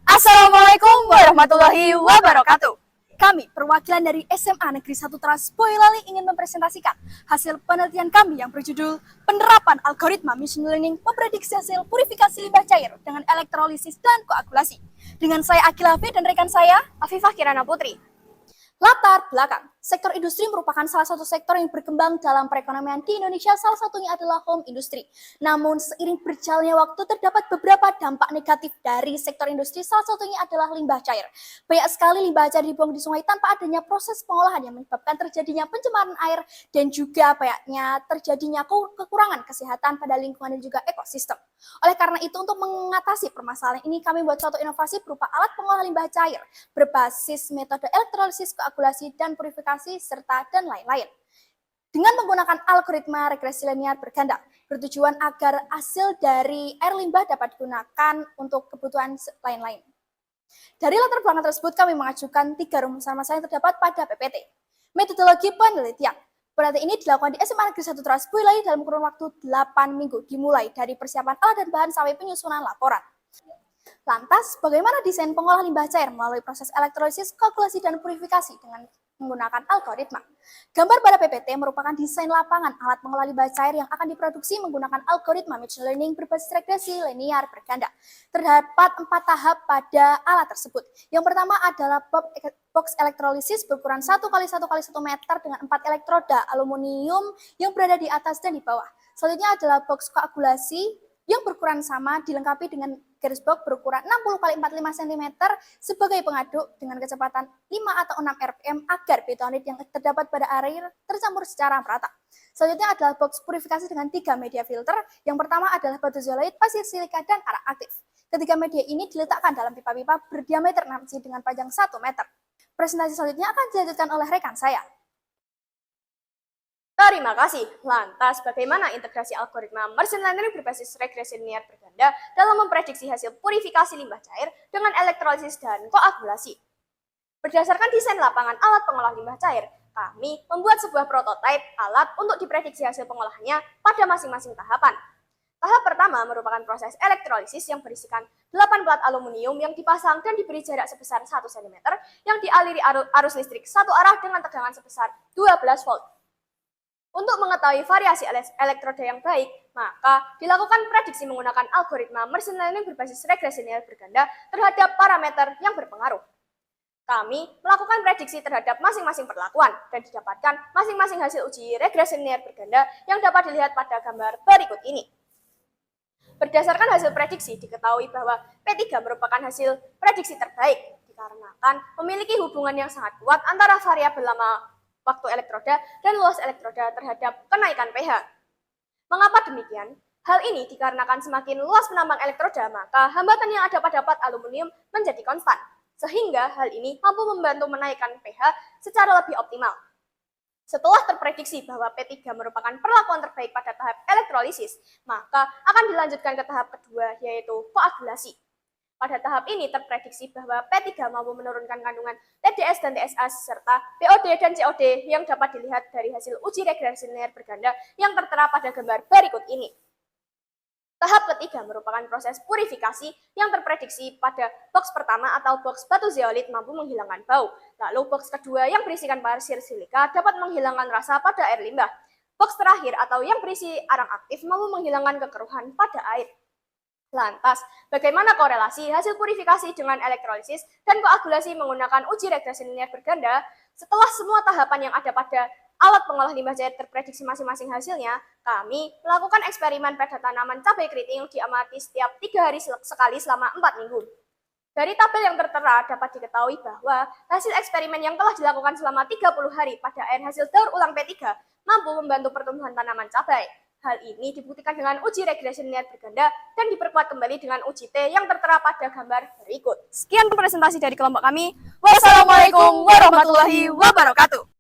Assalamualaikum warahmatullahi wabarakatuh. Kami, perwakilan dari SMA Negeri 1 Trans Boyolali ingin mempresentasikan hasil penelitian kami yang berjudul Penerapan Algoritma Machine Learning Memprediksi Hasil Purifikasi Limbah Cair dengan Elektrolisis dan Koagulasi. Dengan saya Akil Hafid dan rekan saya Afifah Kirana Putri. Latar belakang, sektor industri merupakan salah satu sektor yang berkembang dalam perekonomian di Indonesia, salah satunya adalah home industry. Namun seiring berjalannya waktu terdapat beberapa dampak negatif dari sektor industri, salah satunya adalah limbah cair. Banyak sekali limbah cair dibuang di sungai tanpa adanya proses pengolahan yang menyebabkan terjadinya pencemaran air dan juga banyaknya terjadinya kekurangan kesehatan pada lingkungan dan juga ekosistem. Oleh karena itu, untuk mengatasi permasalahan ini, kami buat suatu inovasi berupa alat pengolah limbah cair berbasis metode elektrolisis, koagulasi, dan purifikasi, serta dan lain-lain. Dengan menggunakan algoritma regresi linear berganda, bertujuan agar hasil dari air limbah dapat digunakan untuk kebutuhan lain-lain. Dari latar belakang tersebut, kami mengajukan 3 rumusan masalah yang terdapat pada PPT. Metodologi penelitian. Penelitian ini dilakukan di SMA Negeri 1 Trans Boyolali dalam kurun waktu 8 minggu, dimulai dari persiapan alat dan bahan sampai penyusunan laporan. Lantas, bagaimana desain pengolah limbah cair melalui proses elektrolisis, koagulasi, dan purifikasi dengan menggunakan algoritma? Gambar pada PPT merupakan desain lapangan alat pengolah limbah cair yang akan diproduksi menggunakan algoritma machine learning berbasis regresi linear berganda. Terdapat 4 tahap pada alat tersebut. Yang pertama adalah box elektrolisis berukuran 1 x 1 x 1 meter dengan 4 elektroda aluminium yang berada di atas dan di bawah. Selanjutnya adalah box koagulasi yang berukuran sama dilengkapi dengan garis box berukuran 60 x 45 cm sebagai pengaduk dengan kecepatan 5 atau 6 rpm agar betonit yang terdapat pada air tercampur secara merata. Selanjutnya adalah box purifikasi dengan 3 media filter. Yang pertama adalah batu zeolite, pasir silika, dan arak aktif. Ketiga media ini diletakkan dalam pipa-pipa berdiameter 6 inci dengan panjang 1 meter. Presentasi selanjutnya akan dilanjutkan oleh rekan saya. Terima kasih. Lantas, bagaimana integrasi algoritma machine learning berbasis regresi linear berganda dalam memprediksi hasil purifikasi limbah cair dengan elektrolisis dan koagulasi? Berdasarkan desain lapangan alat pengolah limbah cair, kami membuat sebuah prototipe alat untuk diprediksi hasil pengolahannya pada masing-masing tahapan. Tahap pertama merupakan proses elektrolisis yang berisikan 8 plat aluminium yang dipasang dan diberi jarak sebesar 1 cm yang dialiri arus listrik satu arah dengan tegangan sebesar 12 volt. Untuk mengetahui variasi elektroda yang baik, maka dilakukan prediksi menggunakan algoritma machine learning berbasis regresi linear berganda terhadap parameter yang berpengaruh. Kami melakukan prediksi terhadap masing-masing perlakuan dan didapatkan masing-masing hasil uji regresi linear berganda yang dapat dilihat pada gambar berikut ini. Berdasarkan hasil prediksi, diketahui bahwa P3 merupakan hasil prediksi terbaik dikarenakan memiliki hubungan yang sangat kuat antara variabel lama waktu elektroda dan luas elektroda terhadap kenaikan pH. Mengapa demikian? Hal ini dikarenakan semakin luas penambang elektroda, maka hambatan yang ada pada plat aluminium menjadi konstan, sehingga hal ini mampu membantu menaikkan pH secara lebih optimal. Setelah terprediksi bahwa P3 merupakan perlakuan terbaik pada tahap elektrolisis, maka akan dilanjutkan ke tahap kedua, yaitu koagulasi. Pada tahap ini terprediksi bahwa P3 mampu menurunkan kandungan TDS dan TSA serta POD dan COD yang dapat dilihat dari hasil uji regresi linear berganda yang tertera pada gambar berikut ini. Tahap ketiga merupakan proses purifikasi yang terprediksi pada box pertama atau box batu zeolite mampu menghilangkan bau. Lalu box kedua yang berisikan pasir silika dapat menghilangkan rasa pada air limbah. Box terakhir atau yang berisi arang aktif mampu menghilangkan kekeruhan pada air. Lantas, bagaimana korelasi hasil purifikasi dengan elektrolisis dan koagulasi menggunakan uji regresi linear berganda? Setelah semua tahapan yang ada pada alat pengolah limbah cair terprediksi masing-masing hasilnya, kami melakukan eksperimen pada tanaman cabai keriting yang diamati setiap 3 hari sekali selama 4 minggu. Dari tabel yang tertera dapat diketahui bahwa hasil eksperimen yang telah dilakukan selama 30 hari pada air hasil daur ulang P3 mampu membantu pertumbuhan tanaman cabai. Hal ini dibuktikan dengan uji regresi linear berganda dan diperkuat kembali dengan uji T yang tertera pada gambar berikut. Sekian presentasi dari kelompok kami. Wassalamualaikum warahmatullahi wabarakatuh.